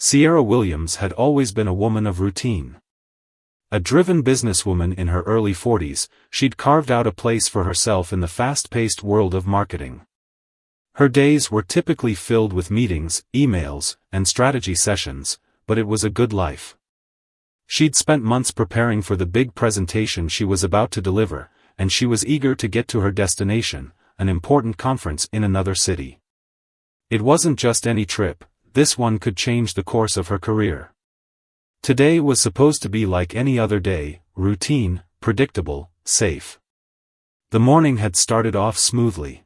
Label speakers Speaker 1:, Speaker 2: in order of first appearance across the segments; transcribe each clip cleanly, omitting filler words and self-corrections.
Speaker 1: Sierra Williams had always been a woman of routine. A driven businesswoman in her early 40s, she'd carved out a place for herself in the fast-paced world of marketing. Her days were typically filled with meetings, emails, and strategy sessions, but it was a good life. She'd spent months preparing for the big presentation she was about to deliver, and she was eager to get to her destination, an important conference in another city. It wasn't just any trip, this one could change the course of her career. Today was supposed to be like any other day, routine, predictable, safe. The morning had started off smoothly.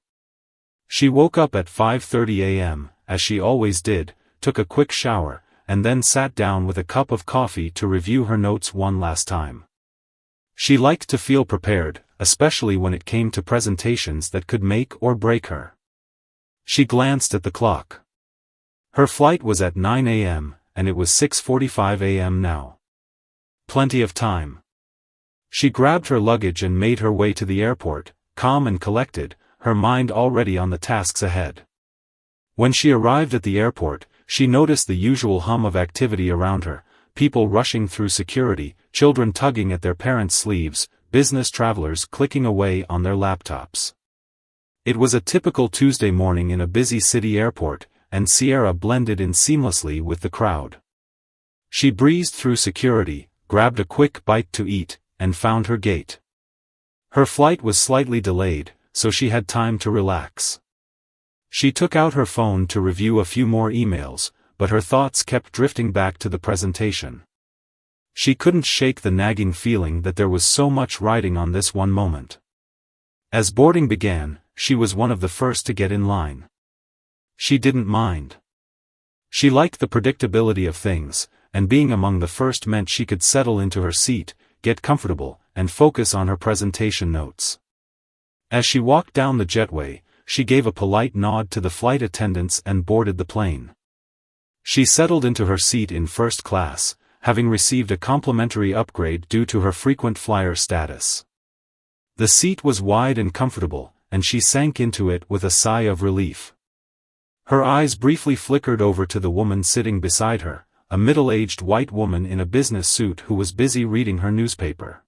Speaker 1: She woke up at 5:30 a.m., as she always did, took a quick shower, and then sat down with a cup of coffee to review her notes one last time. She liked to feel prepared, especially when it came to presentations that could make or break her. She glanced at the clock. Her flight was at 9 a.m., and it was 6:45 a.m. now. Plenty of time. She grabbed her luggage and made her way to the airport, calm and collected, her mind already on the tasks ahead. When she arrived at the airport, she noticed the usual hum of activity around her, people rushing through security, children tugging at their parents' sleeves, business travelers clicking away on their laptops. It was a typical Tuesday morning in a busy city airport, and Sierra blended in seamlessly with the crowd. She breezed through security, grabbed a quick bite to eat, and found her gate. Her flight was slightly delayed, so she had time to relax. She took out her phone to review a few more emails, but her thoughts kept drifting back to the presentation. She couldn't shake the nagging feeling that there was so much riding on this one moment. As boarding began, she was one of the first to get in line. She didn't mind. She liked the predictability of things, and being among the first meant she could settle into her seat, get comfortable, and focus on her presentation notes. As she walked down the jetway, she gave a polite nod to the flight attendants and boarded the plane. She settled into her seat in first class, having received a complimentary upgrade due to her frequent flyer status. The seat was wide and comfortable, and she sank into it with a sigh of relief. Her eyes briefly flickered over to the woman sitting beside her, a middle-aged white woman in a business suit who was busy reading her newspaper.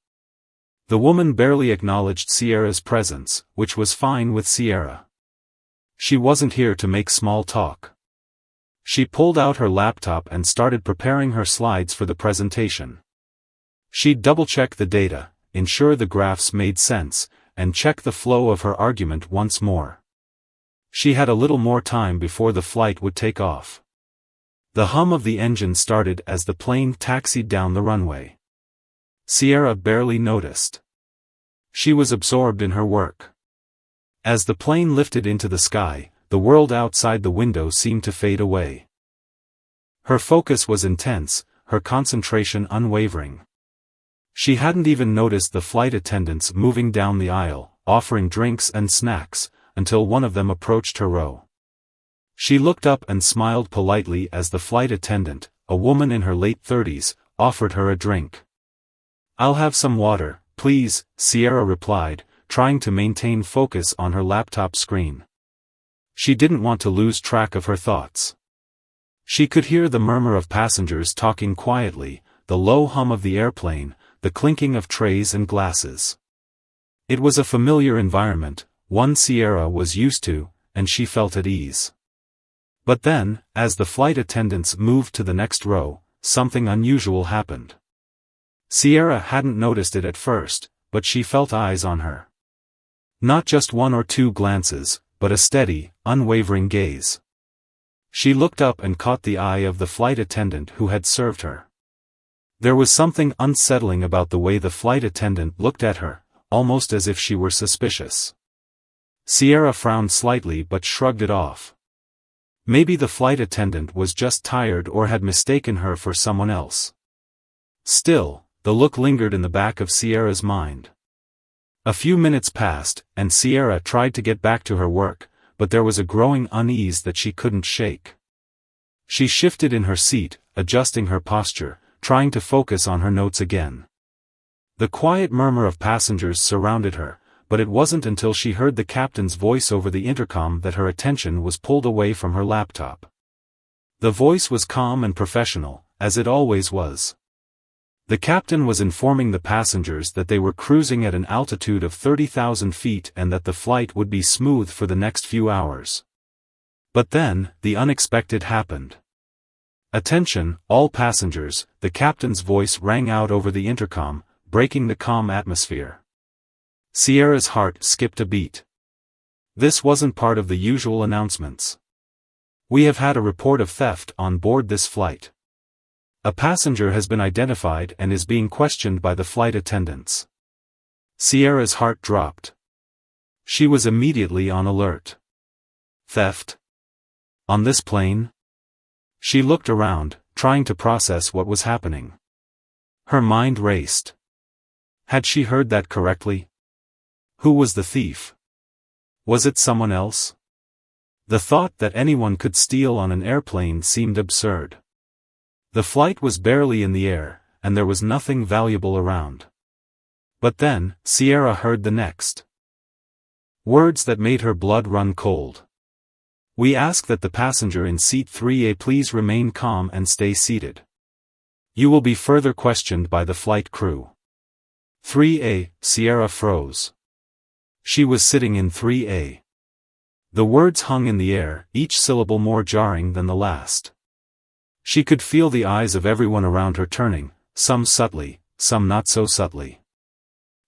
Speaker 1: The woman barely acknowledged Sierra's presence, which was fine with Sierra. She wasn't here to make small talk. She pulled out her laptop and started preparing her slides for the presentation. She'd double-check the data, ensure the graphs made sense, and check the flow of her argument once more. She had a little more time before the flight would take off. The hum of the engine started as the plane taxied down the runway. Sierra barely noticed. She was absorbed in her work. As the plane lifted into the sky, the world outside the window seemed to fade away. Her focus was intense, her concentration unwavering. She hadn't even noticed the flight attendants moving down the aisle, offering drinks and snacks, until one of them approached her row. She looked up and smiled politely as the flight attendant, a woman in her late 30s, offered her a drink. "I'll have some water, please," Sierra replied, trying to maintain focus on her laptop screen. She didn't want to lose track of her thoughts. She could hear the murmur of passengers talking quietly, the low hum of the airplane, the clinking of trays and glasses. It was a familiar environment, one Sierra was used to, and she felt at ease. But then, as the flight attendants moved to the next row, something unusual happened. Sierra hadn't noticed it at first, but she felt eyes on her. Not just one or two glances, but a steady, unwavering gaze. She looked up and caught the eye of the flight attendant who had served her. There was something unsettling about the way the flight attendant looked at her, almost as if she were suspicious. Sierra frowned slightly but shrugged it off. Maybe the flight attendant was just tired or had mistaken her for someone else. Still, the look lingered in the back of Sierra's mind. A few minutes passed, and Sierra tried to get back to her work, but there was a growing unease that she couldn't shake. She shifted in her seat, adjusting her posture, trying to focus on her notes again. The quiet murmur of passengers surrounded her, but it wasn't until she heard the captain's voice over the intercom that her attention was pulled away from her laptop. The voice was calm and professional, as it always was. The captain was informing the passengers that they were cruising at an altitude of 30,000 feet and that the flight would be smooth for the next few hours. But then, the unexpected happened. "Attention, all passengers," the captain's voice rang out over the intercom, breaking the calm atmosphere. Sierra's heart skipped a beat. This wasn't part of the usual announcements. "We have had a report of theft on board this flight. A passenger has been identified and is being questioned by the flight attendants." Sierra's heart dropped. She was immediately on alert. Theft? On this plane? She looked around, trying to process what was happening. Her mind raced. Had she heard that correctly? Who was the thief? Was it someone else? The thought that anyone could steal on an airplane seemed absurd. The flight was barely in the air, and there was nothing valuable around. But then, Sierra heard the next words that made her blood run cold. "We ask that the passenger in seat 3A please remain calm and stay seated. You will be further questioned by the flight crew." 3A, Sierra froze. She was sitting in 3A. The words hung in the air, each syllable more jarring than the last. She could feel the eyes of everyone around her turning, some subtly, some not so subtly.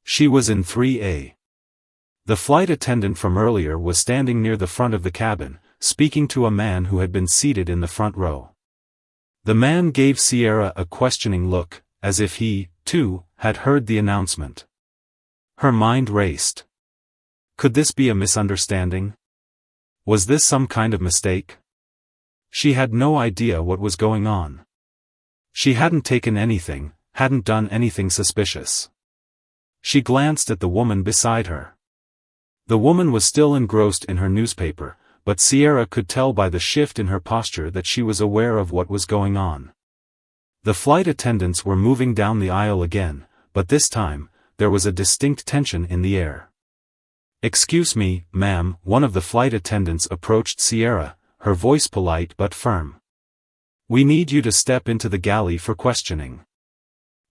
Speaker 1: She was in 3A. The flight attendant from earlier was standing near the front of the cabin, speaking to a man who had been seated in the front row. The man gave Sierra a questioning look, as if he, too, had heard the announcement. Her mind raced. Could this be a misunderstanding? Was this some kind of mistake? She had no idea what was going on. She hadn't taken anything, hadn't done anything suspicious. She glanced at the woman beside her. The woman was still engrossed in her newspaper, but Sierra could tell by the shift in her posture that she was aware of what was going on. The flight attendants were moving down the aisle again, but this time, there was a distinct tension in the air. "Excuse me, ma'am," one of the flight attendants approached Sierra, her voice polite but firm. "We need you to step into the galley for questioning."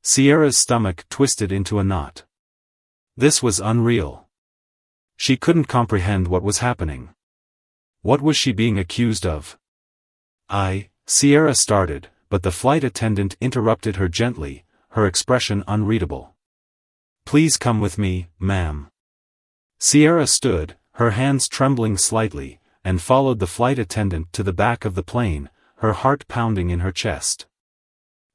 Speaker 1: Sierra's stomach twisted into a knot. This was unreal. She couldn't comprehend what was happening. What was she being accused of? Sierra started, but the flight attendant interrupted her gently, her expression unreadable. "Please come with me, ma'am." Sierra stood, her hands trembling slightly, and followed the flight attendant to the back of the plane, her heart pounding in her chest.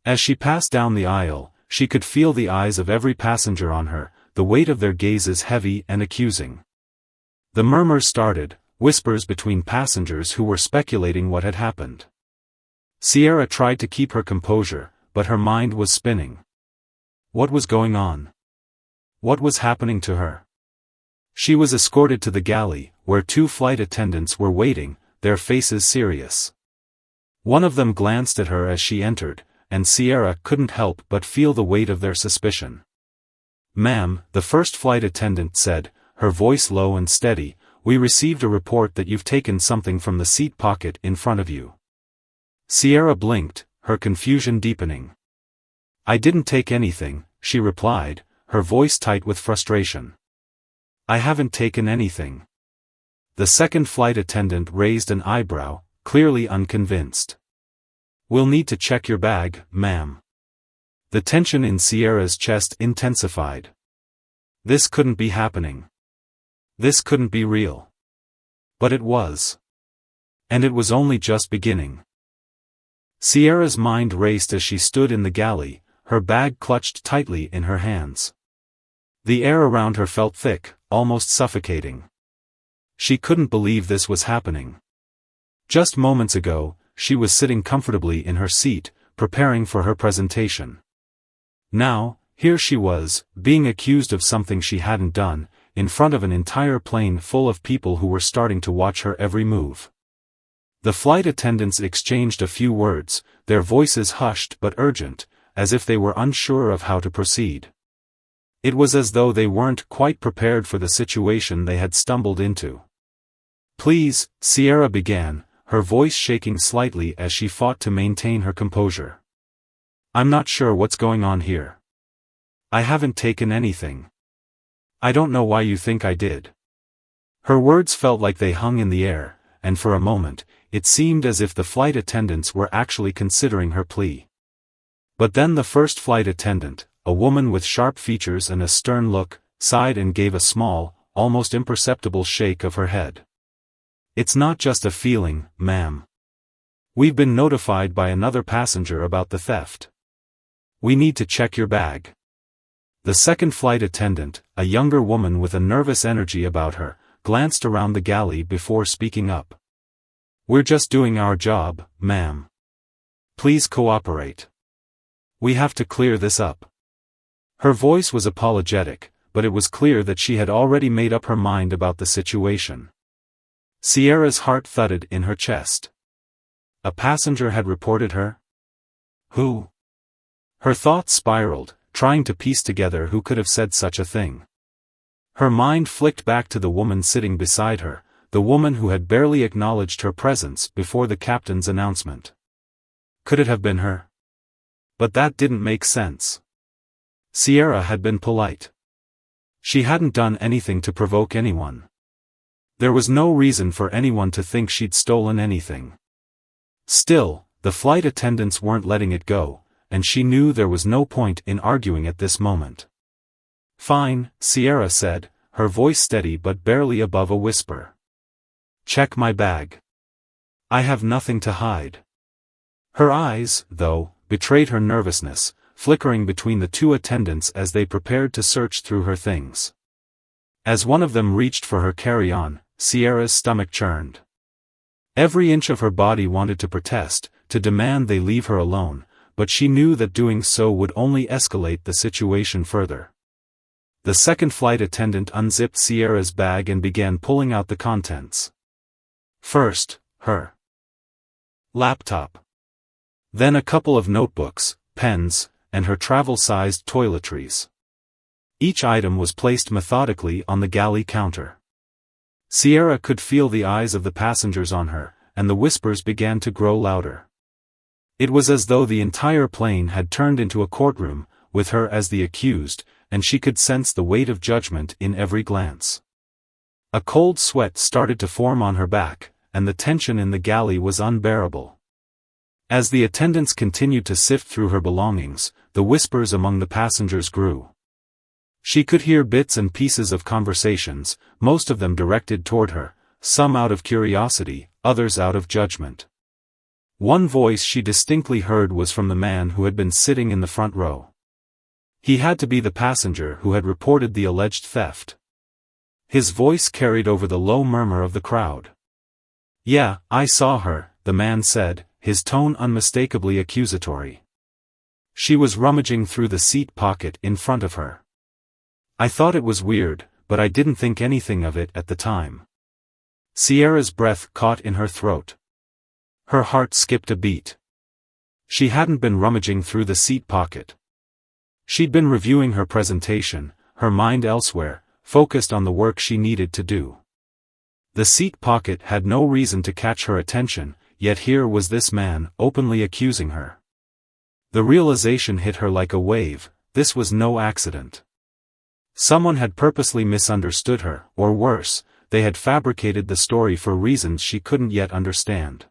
Speaker 1: As she passed down the aisle, she could feel the eyes of every passenger on her, the weight of their gazes heavy and accusing. The murmurs started, whispers between passengers who were speculating what had happened. Sierra tried to keep her composure, but her mind was spinning. What was going on? What was happening to her? She was escorted to the galley, where two flight attendants were waiting, their faces serious. One of them glanced at her as she entered, and Sierra couldn't help but feel the weight of their suspicion. "Ma'am," the first flight attendant said, her voice low and steady, "we received a report that you've taken something from the seat pocket in front of you." Sierra blinked, her confusion deepening. "I didn't take anything," she replied, her voice tight with frustration. "I haven't taken anything." The second flight attendant raised an eyebrow, clearly unconvinced. "We'll need to check your bag, ma'am." The tension in Sierra's chest intensified. This couldn't be happening. This couldn't be real. But it was. And it was only just beginning. Sierra's mind raced as she stood in the galley, her bag clutched tightly in her hands. The air around her felt thick, almost suffocating. She couldn't believe this was happening. Just moments ago, she was sitting comfortably in her seat, preparing for her presentation. Now, here she was, being accused of something she hadn't done, in front of an entire plane full of people who were starting to watch her every move. The flight attendants exchanged a few words, their voices hushed but urgent, as if they were unsure of how to proceed. It was as though they weren't quite prepared for the situation they had stumbled into. "Please," Sierra began, her voice shaking slightly as she fought to maintain her composure. "I'm not sure what's going on here. I haven't taken anything. I don't know why you think I did." Her words felt like they hung in the air, and for a moment, it seemed as if the flight attendants were actually considering her plea. But then the first flight attendant, a woman with sharp features and a stern look, sighed and gave a small, almost imperceptible shake of her head. "It's not just a feeling, ma'am. We've been notified by another passenger about the theft. We need to check your bag." The second flight attendant, a younger woman with a nervous energy about her, glanced around the galley before speaking up. "We're just doing our job, ma'am. Please cooperate. We have to clear this up." Her voice was apologetic, but it was clear that she had already made up her mind about the situation. Sierra's heart thudded in her chest. A passenger had reported her? Who? Her thoughts spiraled, trying to piece together who could have said such a thing. Her mind flicked back to the woman sitting beside her, the woman who had barely acknowledged her presence before the captain's announcement. Could it have been her? But that didn't make sense. Sierra had been polite. She hadn't done anything to provoke anyone. There was no reason for anyone to think she'd stolen anything. Still, the flight attendants weren't letting it go, and she knew there was no point in arguing at this moment. "Fine," Sierra said, her voice steady but barely above a whisper. "Check my bag. I have nothing to hide." Her eyes, though, betrayed her nervousness, flickering between the two attendants as they prepared to search through her things. As one of them reached for her carry-on, Sierra's stomach churned. Every inch of her body wanted to protest, to demand they leave her alone, but she knew that doing so would only escalate the situation further. The second flight attendant unzipped Sierra's bag and began pulling out the contents. First, her laptop. Then a couple of notebooks, pens, and her travel-sized toiletries. Each item was placed methodically on the galley counter. Sierra could feel the eyes of the passengers on her, and the whispers began to grow louder. It was as though the entire plane had turned into a courtroom, with her as the accused, and she could sense the weight of judgment in every glance. A cold sweat started to form on her back, and the tension in the galley was unbearable. As the attendants continued to sift through her belongings, the whispers among the passengers grew. She could hear bits and pieces of conversations, most of them directed toward her, some out of curiosity, others out of judgment. One voice she distinctly heard was from the man who had been sitting in the front row. He had to be the passenger who had reported the alleged theft. His voice carried over the low murmur of the crowd. "Yeah, I saw her," the man said, his tone unmistakably accusatory. "She was rummaging through the seat pocket in front of her. I thought it was weird, but I didn't think anything of it at the time." Sierra's breath caught in her throat. Her heart skipped a beat. She hadn't been rummaging through the seat pocket. She'd been reviewing her presentation, her mind elsewhere, focused on the work she needed to do. The seat pocket had no reason to catch her attention, yet here was this man, openly accusing her. The realization hit her like a wave: this was no accident. Someone had purposely misunderstood her, or worse, they had fabricated the story for reasons she couldn't yet understand.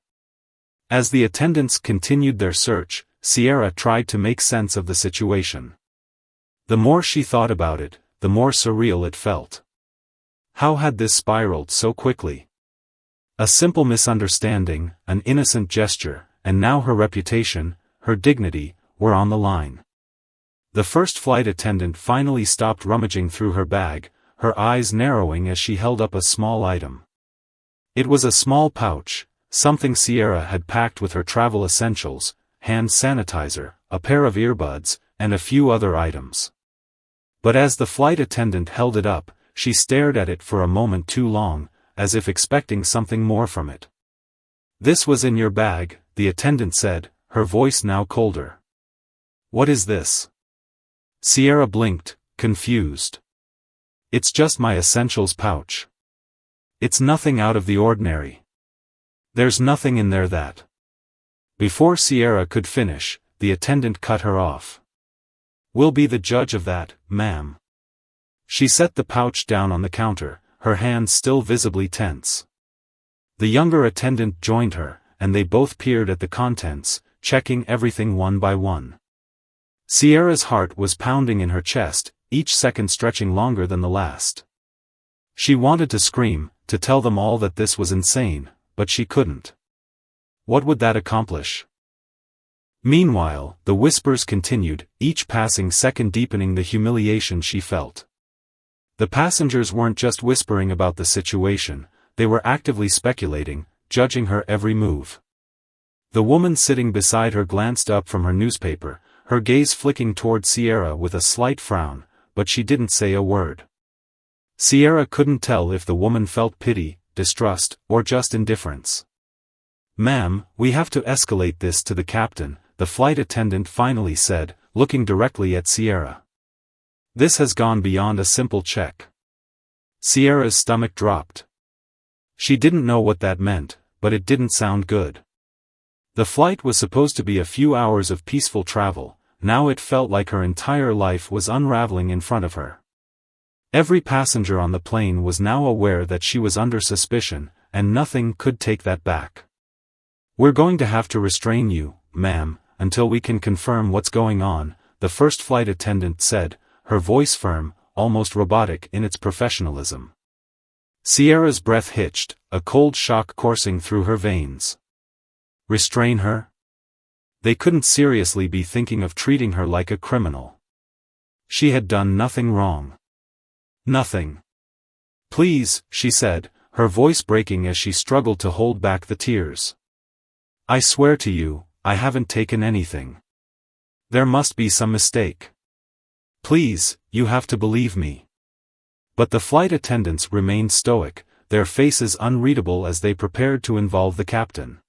Speaker 1: As the attendants continued their search, Sierra tried to make sense of the situation. The more she thought about it, the more surreal it felt. How had this spiraled so quickly? A simple misunderstanding, an innocent gesture, and now her reputation, her dignity, were on the line. The first flight attendant finally stopped rummaging through her bag, her eyes narrowing as she held up a small item. It was a small pouch, something Sierra had packed with her travel essentials: hand sanitizer, a pair of earbuds, and a few other items. But as the flight attendant held it up, she stared at it for a moment too long, as if expecting something more from it. "This was in your bag," the attendant said, her voice now colder. "What is this?" Sierra blinked, confused. "It's just my essentials pouch. It's nothing out of the ordinary." There's nothing in there that. Before Sierra could finish, the attendant cut her off. We'll be the judge of that, ma'am. She set the pouch down on the counter, her hands still visibly tense. The younger attendant joined her, and they both peered at the contents, checking everything one by one. Sierra's heart was pounding in her chest, each second stretching longer than the last. She wanted to scream, to tell them all that this was insane, but she couldn't. What would that accomplish? Meanwhile, the whispers continued, each passing second deepening the humiliation she felt. The passengers weren't just whispering about the situation, they were actively speculating, judging her every move. The woman sitting beside her glanced up from her newspaper, her gaze flicking toward Sierra with a slight frown, but she didn't say a word. Sierra couldn't tell if the woman felt pity, distrust, or just indifference. "Ma'am, we have to escalate this to the captain," the flight attendant finally said, looking directly at Sierra. "This has gone beyond a simple check." Sierra's stomach dropped. She didn't know what that meant, but it didn't sound good. The flight was supposed to be a few hours of peaceful travel, now it felt like her entire life was unraveling in front of her. Every passenger on the plane was now aware that she was under suspicion, and nothing could take that back. "We're going to have to restrain you, ma'am, until we can confirm what's going on," the first flight attendant said, her voice firm, almost robotic in its professionalism. Sierra's breath hitched, a cold shock coursing through her veins. Restrain her? They couldn't seriously be thinking of treating her like a criminal. She had done nothing wrong. Nothing. "Please," she said, her voice breaking as she struggled to hold back the tears. "I swear to you, I haven't taken anything. There must be some mistake. Please, you have to believe me." But the flight attendants remained stoic, their faces unreadable as they prepared to involve the captain.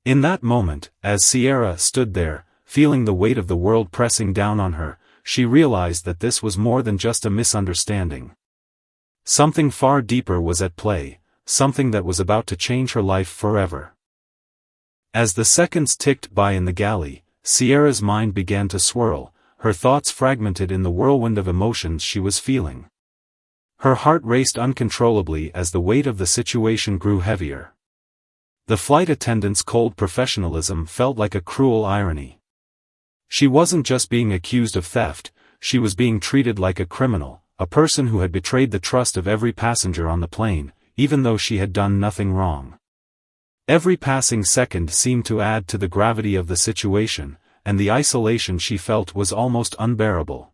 Speaker 1: In that moment, as Sierra stood there, feeling the weight of the world pressing down on her, she realized that this was more than just a misunderstanding. Something far deeper was at play, something that was about to change her life forever. As the seconds ticked by in the galley, Sierra's mind began to swirl, her thoughts fragmented in the whirlwind of emotions she was feeling. Her heart raced uncontrollably as the weight of the situation grew heavier. The flight attendant's cold professionalism felt like a cruel irony. She wasn't just being accused of theft, she was being treated like a criminal, a person who had betrayed the trust of every passenger on the plane, even though she had done nothing wrong. Every passing second seemed to add to the gravity of the situation, and the isolation she felt was almost unbearable.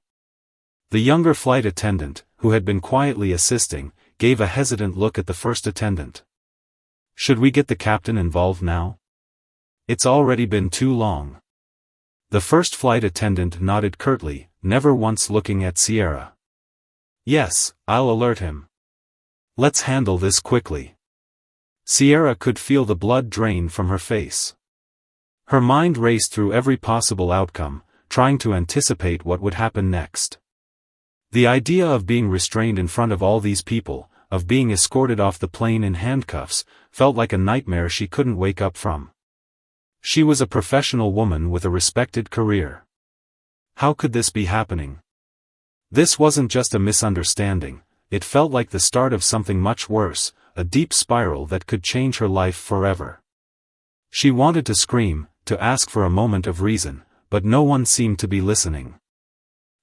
Speaker 1: The younger flight attendant, who had been quietly assisting, gave a hesitant look at the first attendant. "Should we get the captain involved now? It's already been too long." The first flight attendant nodded curtly, never once looking at Sierra. "Yes, I'll alert him. Let's handle this quickly." Sierra could feel the blood drain from her face. Her mind raced through every possible outcome, trying to anticipate what would happen next. The idea of being restrained in front of all these people, of being escorted off the plane in handcuffs, felt like a nightmare she couldn't wake up from. She was a professional woman with a respected career. How could this be happening? This wasn't just a misunderstanding, it felt like the start of something much worse, a deep spiral that could change her life forever. She wanted to scream, to ask for a moment of reason, but no one seemed to be listening.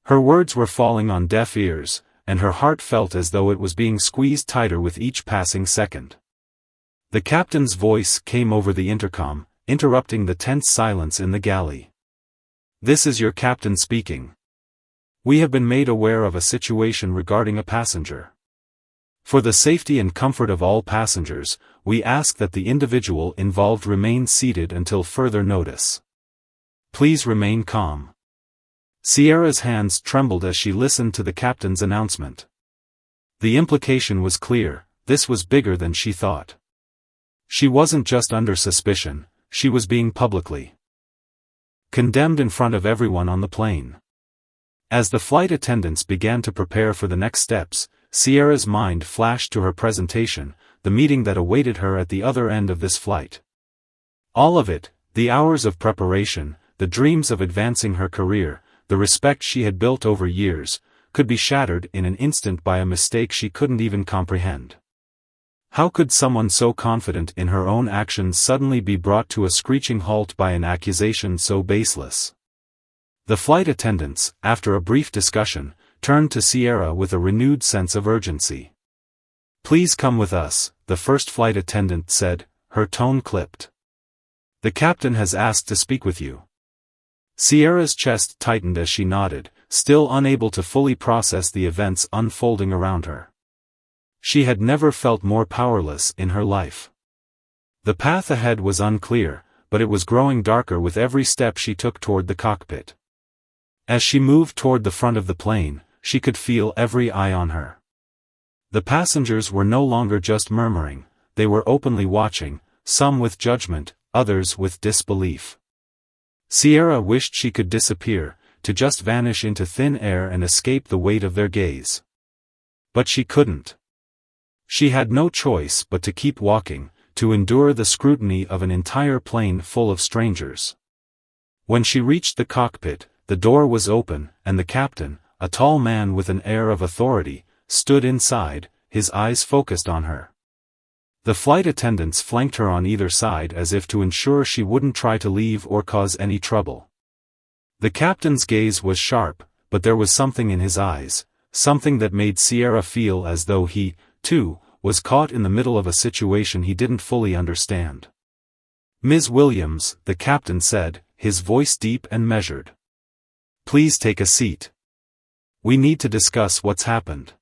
Speaker 1: Her words were falling on deaf ears, and her heart felt as though it was being squeezed tighter with each passing second. The captain's voice came over the intercom, interrupting the tense silence in the galley. "This is your captain speaking. We have been made aware of a situation regarding a passenger. For the safety and comfort of all passengers, we ask that the individual involved remain seated until further notice. Please remain calm." Sierra's hands trembled as she listened to the captain's announcement. The implication was clear, this was bigger than she thought. She wasn't just under suspicion, she was being publicly condemned in front of everyone on the plane. As the flight attendants began to prepare for the next steps, Sierra's mind flashed to her presentation, the meeting that awaited her at the other end of this flight. All of it, the hours of preparation, the dreams of advancing her career, the respect she had built over years, could be shattered in an instant by a mistake she couldn't even comprehend. How could someone so confident in her own actions suddenly be brought to a screeching halt by an accusation so baseless? The flight attendants, after a brief discussion, turned to Sierra with a renewed sense of urgency. "Please come with us," the first flight attendant said, her tone clipped. "The captain has asked to speak with you." Sierra's chest tightened as she nodded, still unable to fully process the events unfolding around her. She had never felt more powerless in her life. The path ahead was unclear, but it was growing darker with every step she took toward the cockpit. As she moved toward the front of the plane, she could feel every eye on her. The passengers were no longer just murmuring, they were openly watching, some with judgment, others with disbelief. Sierra wished she could disappear, to just vanish into thin air and escape the weight of their gaze. But she couldn't. She had no choice but to keep walking, to endure the scrutiny of an entire plane full of strangers. When she reached the cockpit, the door was open, and the captain, a tall man with an air of authority, stood inside, his eyes focused on her. The flight attendants flanked her on either side as if to ensure she wouldn't try to leave or cause any trouble. The captain's gaze was sharp, but there was something in his eyes, something that made Sierra feel as though he, too, was caught in the middle of a situation he didn't fully understand. "Ms. Williams," the captain said, his voice deep and measured. "Please take a seat. We need to discuss what's happened."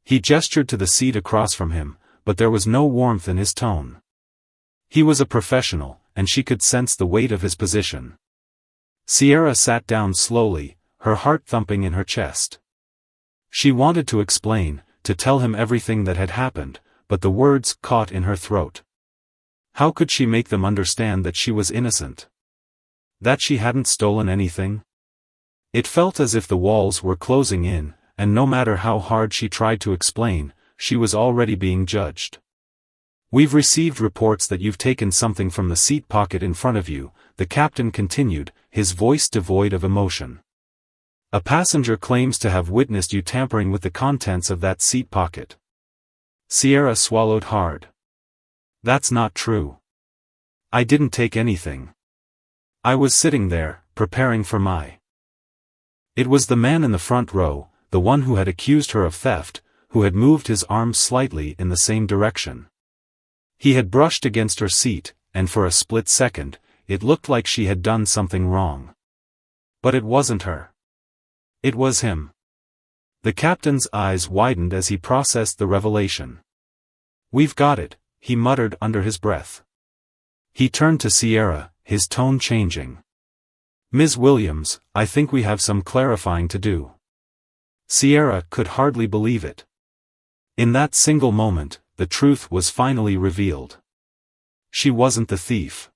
Speaker 1: He gestured to the seat across from him, but there was no warmth in his tone. He was a professional, and she could sense the weight of his position. Sierra sat down slowly, her heart thumping in her chest. She wanted to explain, to tell him everything that had happened, but the words caught in her throat. How could she make them understand that she was innocent? That she hadn't stolen anything? It felt as if the walls were closing in, and no matter how hard she tried to explain, she was already being judged. "We've received reports that you've taken something from the seat pocket in front of you," the captain continued, his voice devoid of emotion. "A passenger claims to have witnessed you tampering with the contents of that seat pocket." Sierra swallowed hard. "That's not true. I didn't take anything. I was sitting there, preparing for my—" It was the man in the front row, the one who had accused her of theft, who had moved his arms slightly in the same direction. He had brushed against her seat, and for a split second, it looked like she had done something wrong. But it wasn't her. It was him. The captain's eyes widened as he processed the revelation. "We've got it," he muttered under his breath. He turned to Sierra, his tone changing. "Ms. Williams, I think we have some clarifying to do." Sierra could hardly believe it. In that single moment, the truth was finally revealed. She wasn't the thief.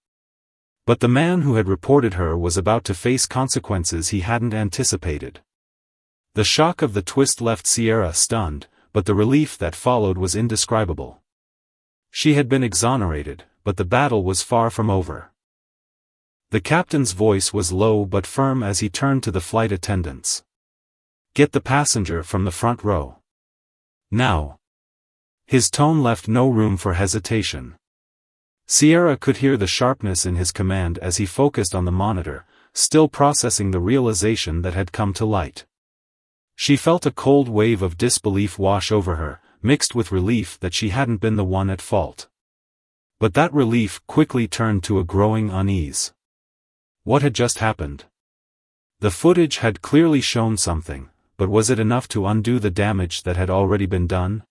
Speaker 1: But the man who had reported her was about to face consequences he hadn't anticipated. The shock of the twist left Sierra stunned, but the relief that followed was indescribable. She had been exonerated, but the battle was far from over. The captain's voice was low but firm as he turned to the flight attendants. "Get the passenger from the front row. Now." His tone left no room for hesitation. Sierra could hear the sharpness in his command as he focused on the monitor, still processing the realization that had come to light. She felt a cold wave of disbelief wash over her, mixed with relief that she hadn't been the one at fault. But that relief quickly turned to a growing unease. What had just happened? The footage had clearly shown something, but was it enough to undo the damage that had already been done?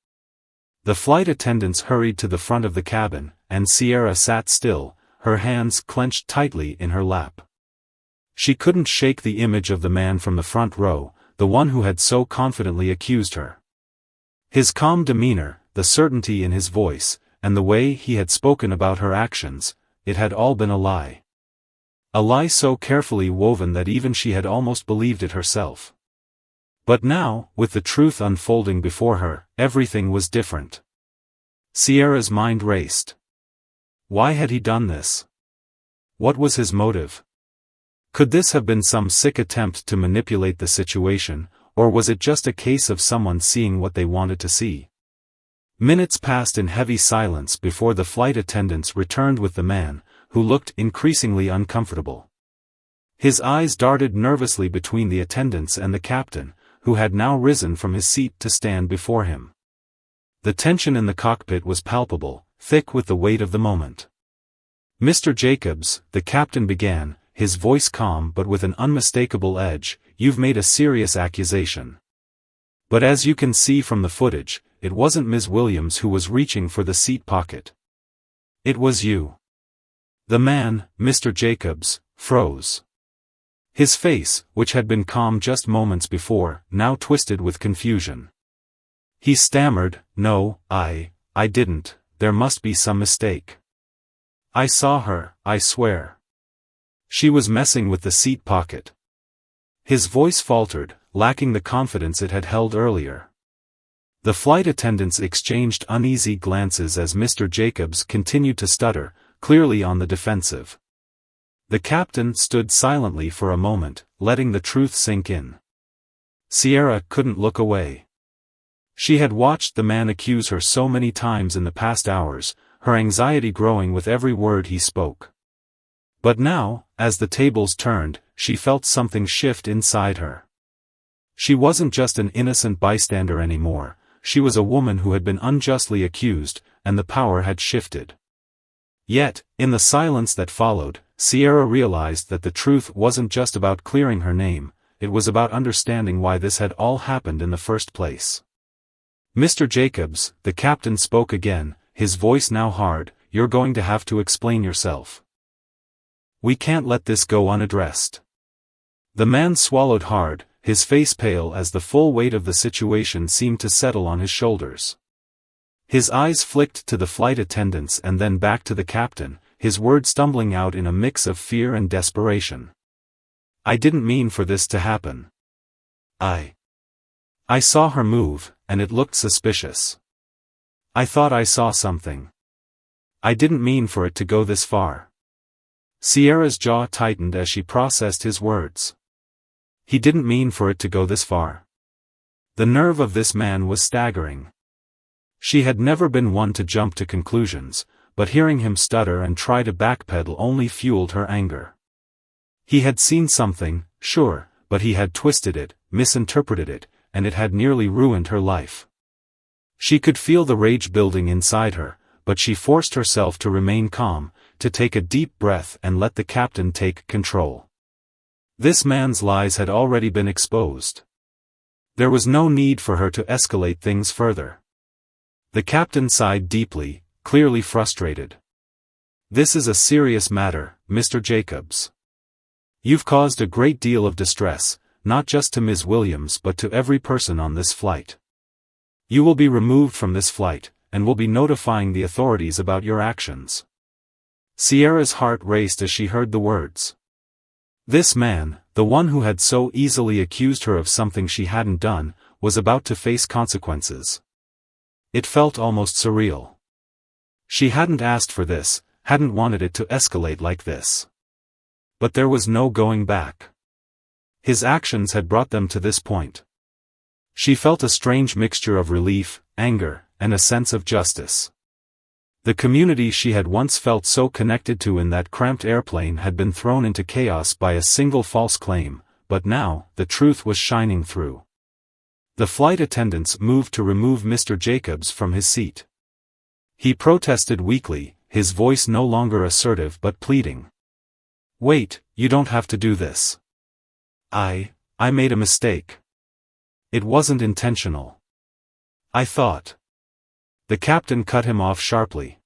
Speaker 1: The flight attendants hurried to the front of the cabin, and Sierra sat still, her hands clenched tightly in her lap. She couldn't shake the image of the man from the front row, the one who had so confidently accused her. His calm demeanor, the certainty in his voice, and the way he had spoken about her actions, it had all been a lie. A lie so carefully woven that even she had almost believed it herself. But now, with the truth unfolding before her, everything was different. Sierra's mind raced. Why had he done this? What was his motive? Could this have been some sick attempt to manipulate the situation, or was it just a case of someone seeing what they wanted to see? Minutes passed in heavy silence before the flight attendants returned with the man, who looked increasingly uncomfortable. His eyes darted nervously between the attendants and the captain, who had now risen from his seat to stand before him. The tension in the cockpit was palpable, thick with the weight of the moment. "Mr. Jacobs," the captain began, his voice calm but with an unmistakable edge, "you've made a serious accusation. But as you can see from the footage, it wasn't Ms. Williams who was reaching for the seat pocket. It was you." The man, Mr. Jacobs, froze. His face, which had been calm just moments before, now twisted with confusion. He stammered, "No, I didn't, there must be some mistake. I saw her, I swear. She was messing with the seat pocket." His voice faltered, lacking the confidence it had held earlier. The flight attendants exchanged uneasy glances as Mr. Jacobs continued to stutter, clearly on the defensive. The captain stood silently for a moment, letting the truth sink in. Sierra couldn't look away. She had watched the man accuse her so many times in the past hours, her anxiety growing with every word he spoke. But now, as the tables turned, she felt something shift inside her. She wasn't just an innocent bystander anymore, she was a woman who had been unjustly accused, and the power had shifted. Yet, in the silence that followed, Sierra realized that the truth wasn't just about clearing her name, it was about understanding why this had all happened in the first place. "Mr. Jacobs," the captain spoke again, his voice now hard, "you're going to have to explain yourself. We can't let this go unaddressed." The man swallowed hard, his face pale as the full weight of the situation seemed to settle on his shoulders. His eyes flicked to the flight attendants and then back to the captain, his words stumbling out in a mix of fear and desperation. "I didn't mean for this to happen. I saw her move, and it looked suspicious. I thought I saw something. I didn't mean for it to go this far." Sierra's jaw tightened as she processed his words. He didn't mean for it to go this far. The nerve of this man was staggering. She had never been one to jump to conclusions, but hearing him stutter and try to backpedal only fueled her anger. He had seen something, sure, but he had twisted it, misinterpreted it, and it had nearly ruined her life. She could feel the rage building inside her, but she forced herself to remain calm, to take a deep breath and let the captain take control. This man's lies had already been exposed. There was no need for her to escalate things further. The captain sighed deeply, clearly frustrated. "This is a serious matter, Mr. Jacobs. You've caused a great deal of distress, not just to Ms. Williams but to every person on this flight. You will be removed from this flight, and will be notifying the authorities about your actions." Sierra's heart raced as she heard the words. This man, the one who had so easily accused her of something she hadn't done, was about to face consequences. It felt almost surreal. She hadn't asked for this, hadn't wanted it to escalate like this. But there was no going back. His actions had brought them to this point. She felt a strange mixture of relief, anger, and a sense of justice. The community she had once felt so connected to in that cramped airplane had been thrown into chaos by a single false claim, but now, the truth was shining through. The flight attendants moved to remove Mr. Jacobs from his seat. He protested weakly, his voice no longer assertive but pleading. "Wait, you don't have to do this. I made a mistake. It wasn't intentional. I thought." The captain cut him off sharply.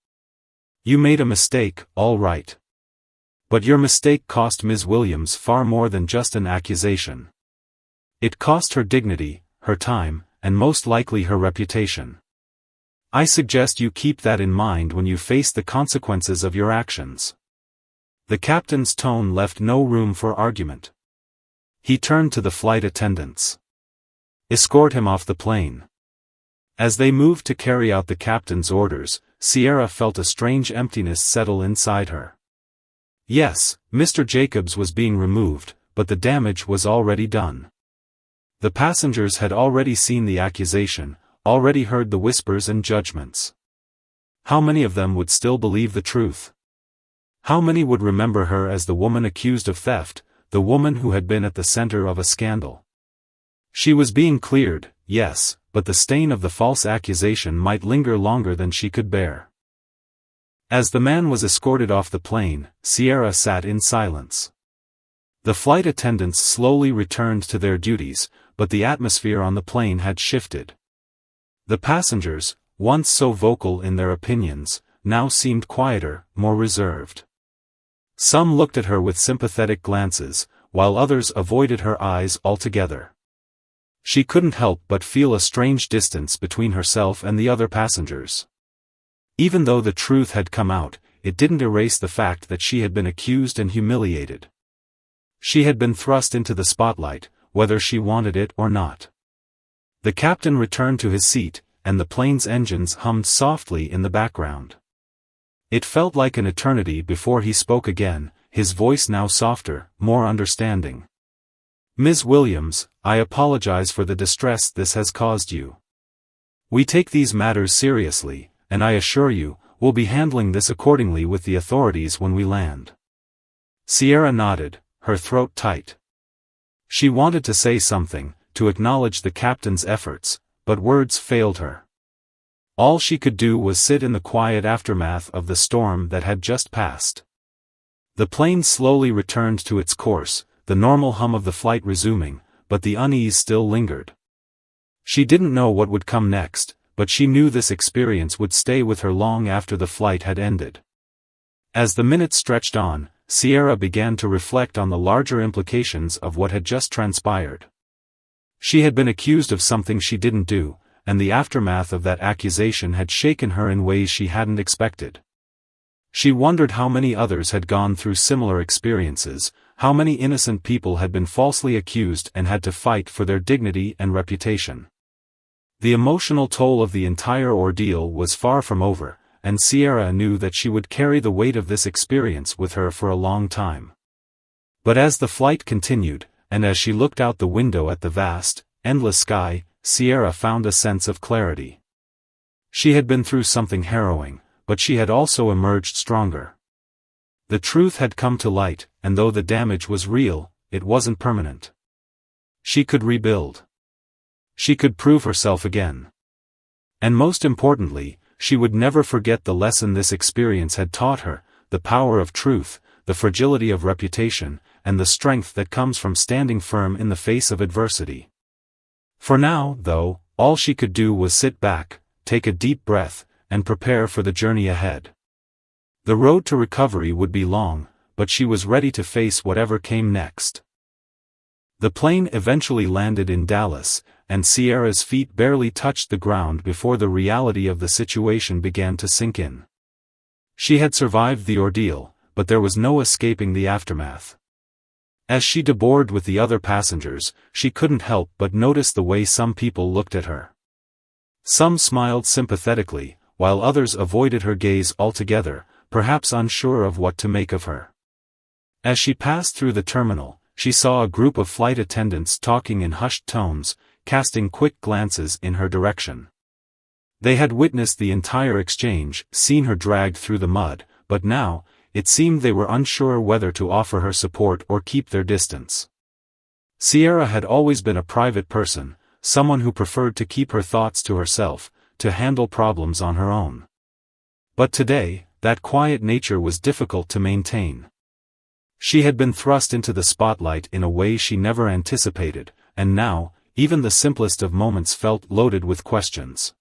Speaker 1: "You made a mistake, all right. But your mistake cost Ms. Williams far more than just an accusation. It cost her dignity, her time, and most likely her reputation. I suggest you keep that in mind when you face the consequences of your actions." The captain's tone left no room for argument. He turned to the flight attendants. "Escort him off the plane. As they moved to carry out the captain's orders, Sierra felt a strange emptiness settle inside her. Yes, Mr. Jacobs was being removed, but the damage was already done. The passengers had already seen the accusation, already heard the whispers and judgments. How many of them would still believe the truth? How many would remember her as the woman accused of theft, the woman who had been at the center of a scandal? She was being cleared, yes, but the stain of the false accusation might linger longer than she could bear. As the man was escorted off the plane, Sierra sat in silence. The flight attendants slowly returned to their duties, but the atmosphere on the plane had shifted. The passengers, once so vocal in their opinions, now seemed quieter, more reserved. Some looked at her with sympathetic glances, while others avoided her eyes altogether. She couldn't help but feel a strange distance between herself and the other passengers. Even though the truth had come out, it didn't erase the fact that she had been accused and humiliated. She had been thrust into the spotlight, whether she wanted it or not. The captain returned to his seat, and the plane's engines hummed softly in the background. It felt like an eternity before he spoke again, his voice now softer, more understanding. "Ms. Williams, I apologize for the distress this has caused you. We take these matters seriously, and I assure you, we'll be handling this accordingly with the authorities when we land." Sierra nodded, her throat tight. She wanted to say something, to acknowledge the captain's efforts, but words failed her. All she could do was sit in the quiet aftermath of the storm that had just passed. The plane slowly returned to its course, the normal hum of the flight resuming, but the unease still lingered. She didn't know what would come next, but she knew this experience would stay with her long after the flight had ended. As the minutes stretched on, Sierra began to reflect on the larger implications of what had just transpired. She had been accused of something she didn't do, and the aftermath of that accusation had shaken her in ways she hadn't expected. She wondered how many others had gone through similar experiences, how many innocent people had been falsely accused and had to fight for their dignity and reputation. The emotional toll of the entire ordeal was far from over, and Sierra knew that she would carry the weight of this experience with her for a long time. But as the flight continued, and as she looked out the window at the vast, endless sky, Sierra found a sense of clarity. She had been through something harrowing, but she had also emerged stronger. The truth had come to light, and though the damage was real, it wasn't permanent. She could rebuild. She could prove herself again. And most importantly, she would never forget the lesson this experience had taught her, the power of truth, the fragility of reputation, and the strength that comes from standing firm in the face of adversity. For now, though, all she could do was sit back, take a deep breath, and prepare for the journey ahead. The road to recovery would be long, but she was ready to face whatever came next. The plane eventually landed in Dallas, and Sierra's feet barely touched the ground before the reality of the situation began to sink in. She had survived the ordeal, but there was no escaping the aftermath. As she deboarded with the other passengers, she couldn't help but notice the way some people looked at her. Some smiled sympathetically, while others avoided her gaze altogether, perhaps unsure of what to make of her. As she passed through the terminal, she saw a group of flight attendants talking in hushed tones, casting quick glances in her direction. They had witnessed the entire exchange, seen her dragged through the mud, but now, it seemed they were unsure whether to offer her support or keep their distance. Sierra had always been a private person, someone who preferred to keep her thoughts to herself, to handle problems on her own. But today, that quiet nature was difficult to maintain. She had been thrust into the spotlight in a way she never anticipated, and now, even the simplest of moments felt loaded with questions.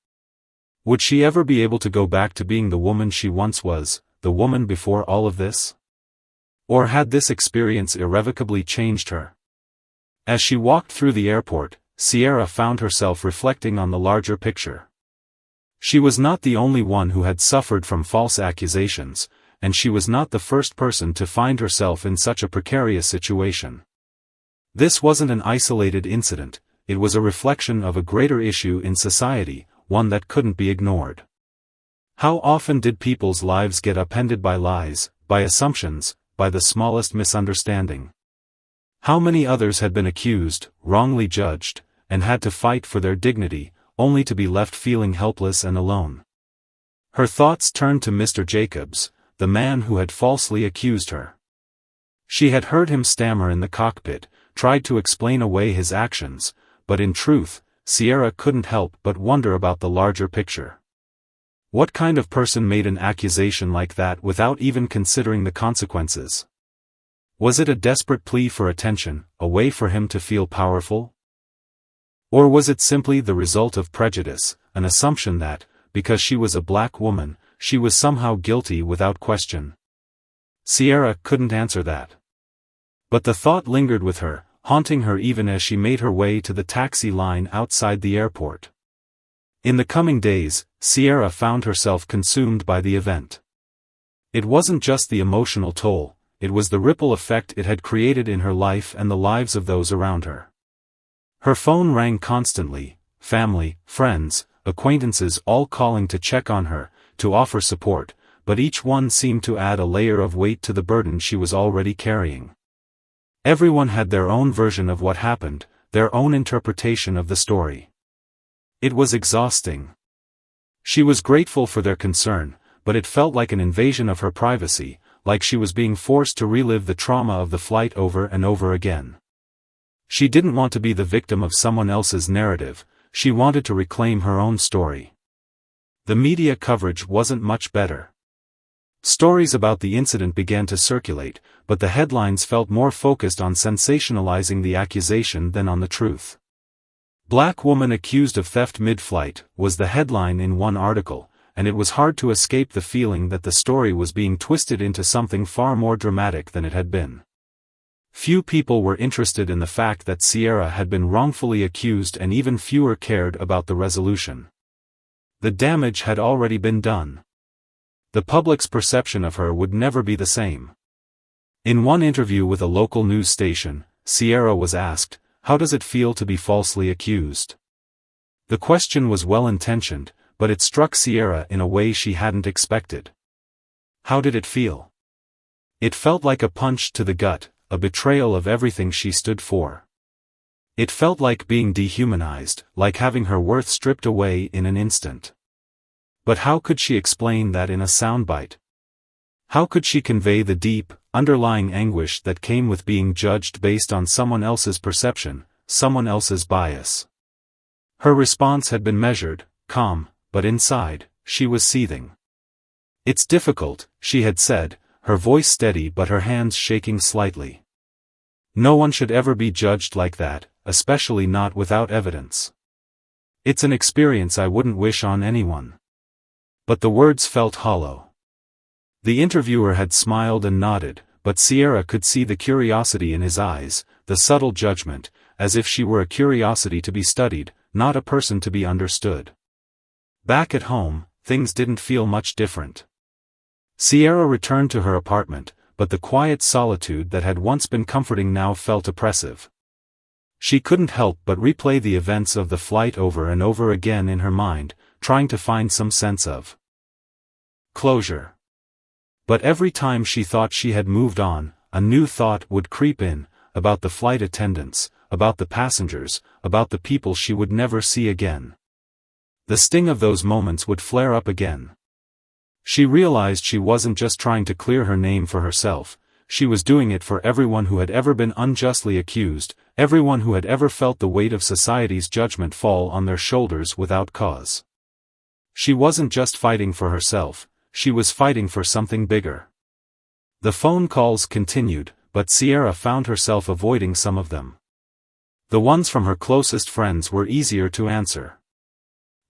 Speaker 1: Would she ever be able to go back to being the woman she once was, the woman before all of this? Or had this experience irrevocably changed her? As she walked through the airport, Sierra found herself reflecting on the larger picture. She was not the only one who had suffered from false accusations, and she was not the first person to find herself in such a precarious situation. This wasn't an isolated incident, it was a reflection of a greater issue in society, one that couldn't be ignored. How often did people's lives get upended by lies, by assumptions, by the smallest misunderstanding? How many others had been accused, wrongly judged, and had to fight for their dignity, only to be left feeling helpless and alone? Her thoughts turned to Mr. Jacobs, the man who had falsely accused her. She had heard him stammer in the cockpit, tried to explain away his actions, but in truth, Sierra couldn't help but wonder about the larger picture. What kind of person made an accusation like that without even considering the consequences? Was it a desperate plea for attention, a way for him to feel powerful? Or was it simply the result of prejudice, an assumption that, because she was a black woman, she was somehow guilty without question? Sierra couldn't answer that. But the thought lingered with her, haunting her even as she made her way to the taxi line outside the airport. In the coming days, Sierra found herself consumed by the event. It wasn't just the emotional toll, it was the ripple effect it had created in her life and the lives of those around her. Her phone rang constantly, family, friends, acquaintances all calling to check on her, to offer support, but each one seemed to add a layer of weight to the burden she was already carrying. Everyone had their own version of what happened, their own interpretation of the story. It was exhausting. She was grateful for their concern, but it felt like an invasion of her privacy, like she was being forced to relive the trauma of the flight over and over again. She didn't want to be the victim of someone else's narrative, she wanted to reclaim her own story. The media coverage wasn't much better. Stories about the incident began to circulate, but the headlines felt more focused on sensationalizing the accusation than on the truth. "Black woman accused of theft mid-flight" was the headline in one article, and it was hard to escape the feeling that the story was being twisted into something far more dramatic than it had been. Few people were interested in the fact that Sierra had been wrongfully accused, and even fewer cared about the resolution. The damage had already been done. The public's perception of her would never be the same. In one interview with a local news station, Sierra was asked, "How does it feel to be falsely accused?" The question was well-intentioned, but it struck Sierra in a way she hadn't expected. How did it feel? It felt like a punch to the gut, a betrayal of everything she stood for. It felt like being dehumanized, like having her worth stripped away in an instant. But how could she explain that in a soundbite? How could she convey the deep, underlying anguish that came with being judged based on someone else's perception, someone else's bias? Her response had been measured, calm, but inside, she was seething. "It's difficult," she had said, her voice steady but her hands shaking slightly. "No one should ever be judged like that, especially not without evidence. It's an experience I wouldn't wish on anyone." But the words felt hollow. The interviewer had smiled and nodded, but Sierra could see the curiosity in his eyes, the subtle judgment, as if she were a curiosity to be studied, not a person to be understood. Back at home, things didn't feel much different. Sierra returned to her apartment, but the quiet solitude that had once been comforting now felt oppressive. She couldn't help but replay the events of the flight over and over again in her mind, trying to find some sense of closure. But every time she thought she had moved on, a new thought would creep in, about the flight attendants, about the passengers, about the people she would never see again. The sting of those moments would flare up again. She realized she wasn't just trying to clear her name for herself, she was doing it for everyone who had ever been unjustly accused, everyone who had ever felt the weight of society's judgment fall on their shoulders without cause. She wasn't just fighting for herself, she was fighting for something bigger. The phone calls continued, but Sierra found herself avoiding some of them. The ones from her closest friends were easier to answer.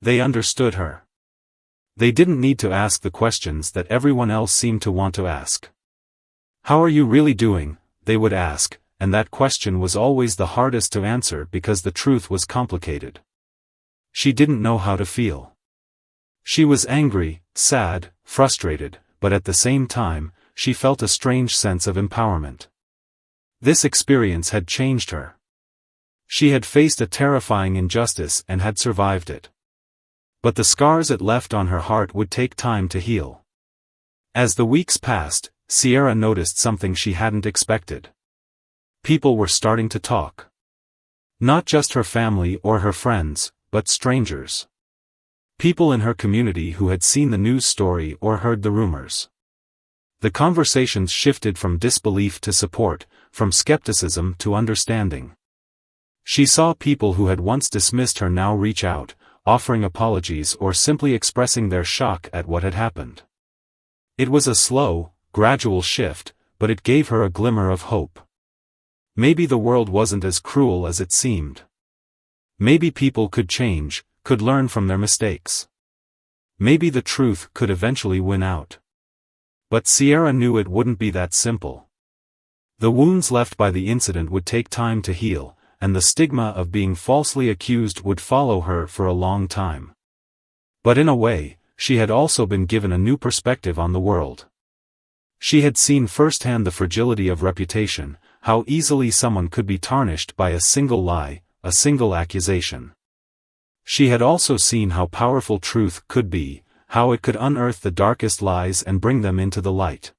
Speaker 1: They understood her. They didn't need to ask the questions that everyone else seemed to want to ask. "How are you really doing?" they would ask, and that question was always the hardest to answer because the truth was complicated. She didn't know how to feel. She was angry, sad, frustrated, but at the same time, she felt a strange sense of empowerment. This experience had changed her. She had faced a terrifying injustice and had survived it. But the scars it left on her heart would take time to heal. As the weeks passed, Sierra noticed something she hadn't expected. People were starting to talk. Not just her family or her friends, but strangers. People in her community who had seen the news story or heard the rumors. The conversations shifted from disbelief to support, from skepticism to understanding. She saw people who had once dismissed her now reach out, offering apologies or simply expressing their shock at what had happened. It was a slow, gradual shift, but it gave her a glimmer of hope. Maybe the world wasn't as cruel as it seemed. Maybe people could change, could learn from their mistakes. Maybe the truth could eventually win out. But Sierra knew it wouldn't be that simple. The wounds left by the incident would take time to heal, and the stigma of being falsely accused would follow her for a long time. But in a way, she had also been given a new perspective on the world. She had seen firsthand the fragility of reputation, how easily someone could be tarnished by a single lie, a single accusation. She had also seen how powerful truth could be, how it could unearth the darkest lies and bring them into the light.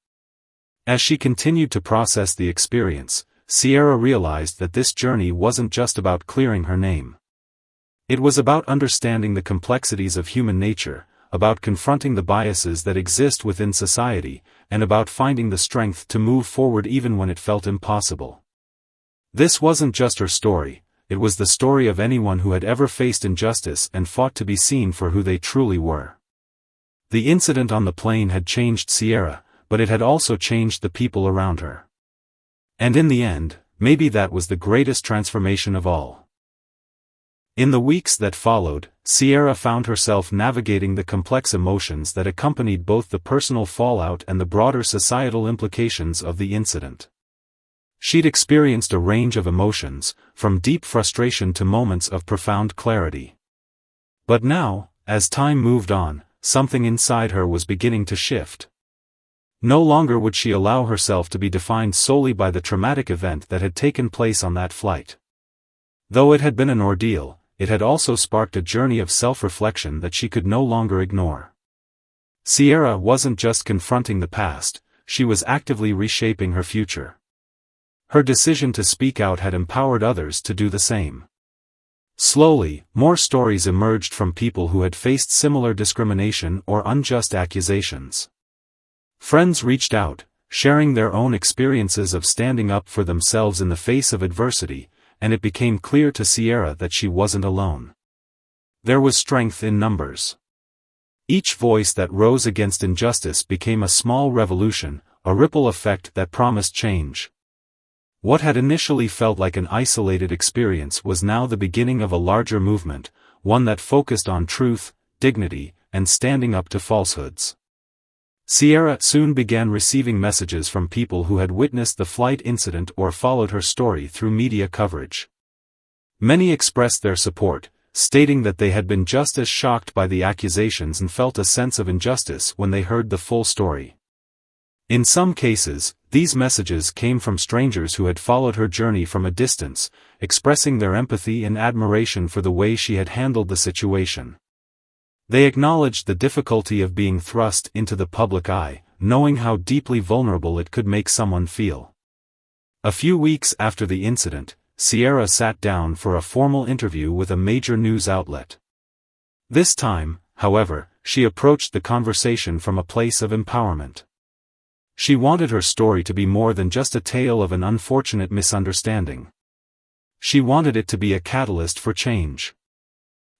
Speaker 1: As she continued to process the experience, Sierra realized that this journey wasn't just about clearing her name. It was about understanding the complexities of human nature, about confronting the biases that exist within society, and about finding the strength to move forward even when it felt impossible. This wasn't just her story, it was the story of anyone who had ever faced injustice and fought to be seen for who they truly were. The incident on the plane had changed Sierra, but it had also changed the people around her. And in the end, maybe that was the greatest transformation of all. In the weeks that followed, Sierra found herself navigating the complex emotions that accompanied both the personal fallout and the broader societal implications of the incident. She'd experienced a range of emotions, from deep frustration to moments of profound clarity. But now, as time moved on, something inside her was beginning to shift. No longer would she allow herself to be defined solely by the traumatic event that had taken place on that flight. Though it had been an ordeal, it had also sparked a journey of self-reflection that she could no longer ignore. Sierra wasn't just confronting the past, she was actively reshaping her future. Her decision to speak out had empowered others to do the same. Slowly, more stories emerged from people who had faced similar discrimination or unjust accusations. Friends reached out, sharing their own experiences of standing up for themselves in the face of adversity, and it became clear to Sierra that she wasn't alone. There was strength in numbers. Each voice that rose against injustice became a small revolution, a ripple effect that promised change. What had initially felt like an isolated experience was now the beginning of a larger movement, one that focused on truth, dignity, and standing up to falsehoods. Sierra soon began receiving messages from people who had witnessed the flight incident or followed her story through media coverage. Many expressed their support, stating that they had been just as shocked by the accusations and felt a sense of injustice when they heard the full story. In some cases, these messages came from strangers who had followed her journey from a distance, expressing their empathy and admiration for the way she had handled the situation. They acknowledged the difficulty of being thrust into the public eye, knowing how deeply vulnerable it could make someone feel. A few weeks after the incident, Sierra sat down for a formal interview with a major news outlet. This time, however, she approached the conversation from a place of empowerment. She wanted her story to be more than just a tale of an unfortunate misunderstanding. She wanted it to be a catalyst for change.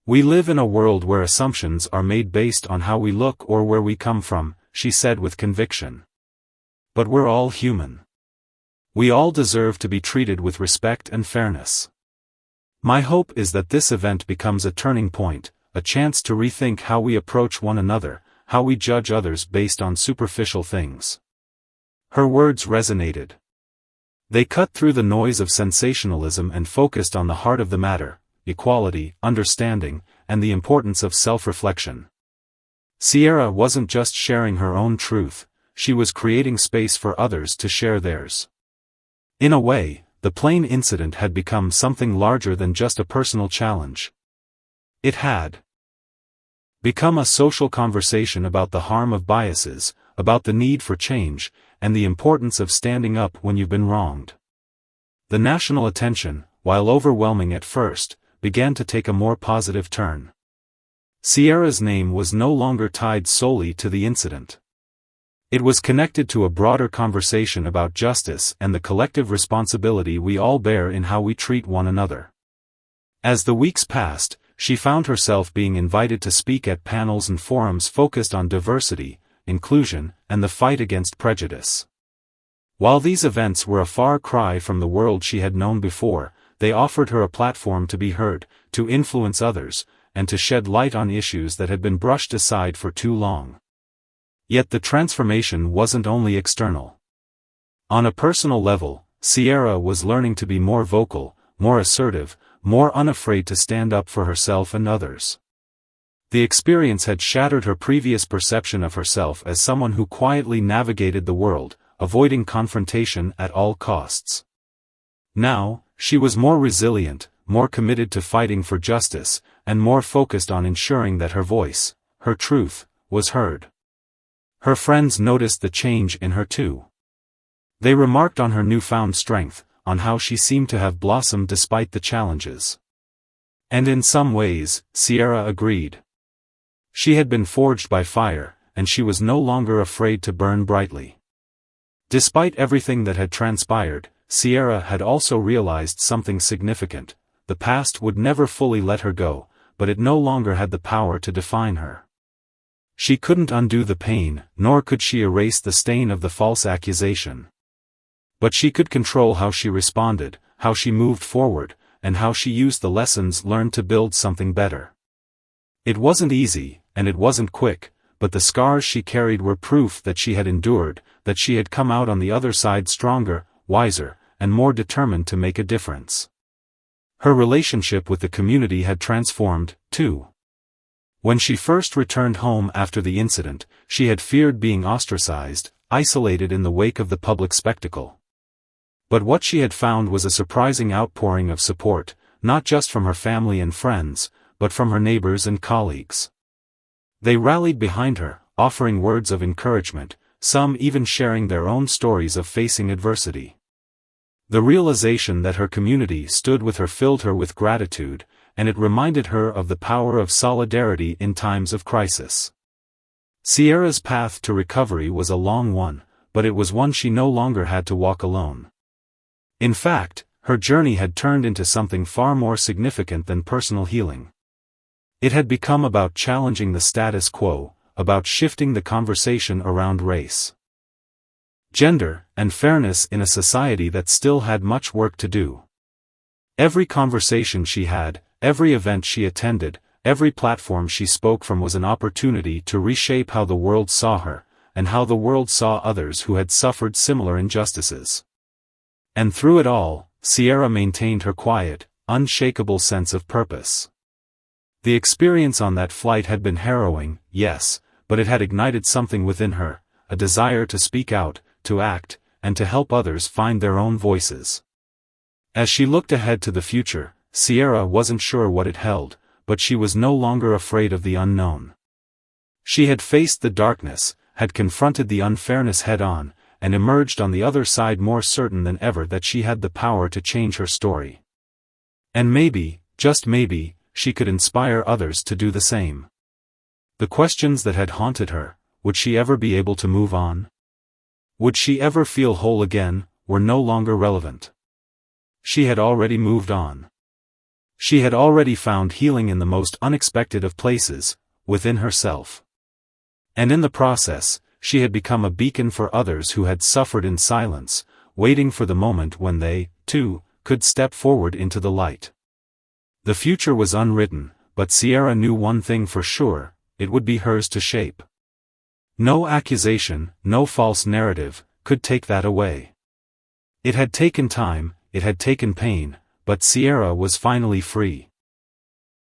Speaker 1: "We live in a world where assumptions are made based on how we look or where we come from," she said with conviction. "But we're all human. We all deserve to be treated with respect and fairness. My hope is that this event becomes a turning point, a chance to rethink how we approach one another, how we judge others based on superficial things." Her words resonated. They cut through the noise of sensationalism and focused on the heart of the matter: equality, understanding, and the importance of self-reflection. Sierra wasn't just sharing her own truth, she was creating space for others to share theirs. In a way, the plane incident had become something larger than just a personal challenge. It had become a social conversation about the harm of biases, about the need for change, and the importance of standing up when you've been wronged. The national attention, while overwhelming at first, began to take a more positive turn. Sierra's name was no longer tied solely to the incident. It was connected to a broader conversation about justice and the collective responsibility we all bear in how we treat one another. As the weeks passed, she found herself being invited to speak at panels and forums focused on diversity, inclusion, and the fight against prejudice. While these events were a far cry from the world she had known before, they offered her a platform to be heard, to influence others, and to shed light on issues that had been brushed aside for too long. Yet the transformation wasn't only external. On a personal level, Sierra was learning to be more vocal, more assertive, more unafraid to stand up for herself and others. The experience had shattered her previous perception of herself as someone who quietly navigated the world, avoiding confrontation at all costs. Now, she was more resilient, more committed to fighting for justice, and more focused on ensuring that her voice, her truth, was heard. Her friends noticed the change in her too. They remarked on her newfound strength, on how she seemed to have blossomed despite the challenges. And in some ways, Sierra agreed. She had been forged by fire, and she was no longer afraid to burn brightly. Despite everything that had transpired, Sierra had also realized something significant. The past would never fully let her go, but it no longer had the power to define her. She couldn't undo the pain, nor could she erase the stain of the false accusation. But she could control how she responded, how she moved forward, and how she used the lessons learned to build something better. It wasn't easy, and it wasn't quick, but the scars she carried were proof that she had endured, that she had come out on the other side stronger, wiser, and more determined to make a difference. Her relationship with the community had transformed, too. When she first returned home after the incident, she had feared being ostracized, isolated in the wake of the public spectacle. But what she had found was a surprising outpouring of support, not just from her family and friends, but from her neighbors and colleagues. They rallied behind her, offering words of encouragement, some even sharing their own stories of facing adversity. The realization that her community stood with her filled her with gratitude, and it reminded her of the power of solidarity in times of crisis. Sierra's path to recovery was a long one, but it was one she no longer had to walk alone. In fact, her journey had turned into something far more significant than personal healing. It had become about challenging the status quo, about shifting the conversation around race, gender, and fairness in a society that still had much work to do. Every conversation she had, every event she attended, every platform she spoke from was an opportunity to reshape how the world saw her, and how the world saw others who had suffered similar injustices. And through it all, Sierra maintained her quiet, unshakable sense of purpose. The experience on that flight had been harrowing, yes, but it had ignited something within her, a desire to speak out, to act, and to help others find their own voices. As she looked ahead to the future, Sierra wasn't sure what it held, but she was no longer afraid of the unknown. She had faced the darkness, had confronted the unfairness head-on, and emerged on the other side more certain than ever that she had the power to change her story. And maybe, just maybe, she could inspire others to do the same. The questions that had haunted her, would she ever be able to move on? Would she ever feel whole again, were no longer relevant. She had already moved on. She had already found healing in the most unexpected of places, within herself. And in the process, she had become a beacon for others who had suffered in silence, waiting for the moment when they, too, could step forward into the light. The future was unwritten, but Sierra knew one thing for sure, it would be hers to shape. No accusation, no false narrative, could take that away. It had taken time, it had taken pain, but Sierra was finally free.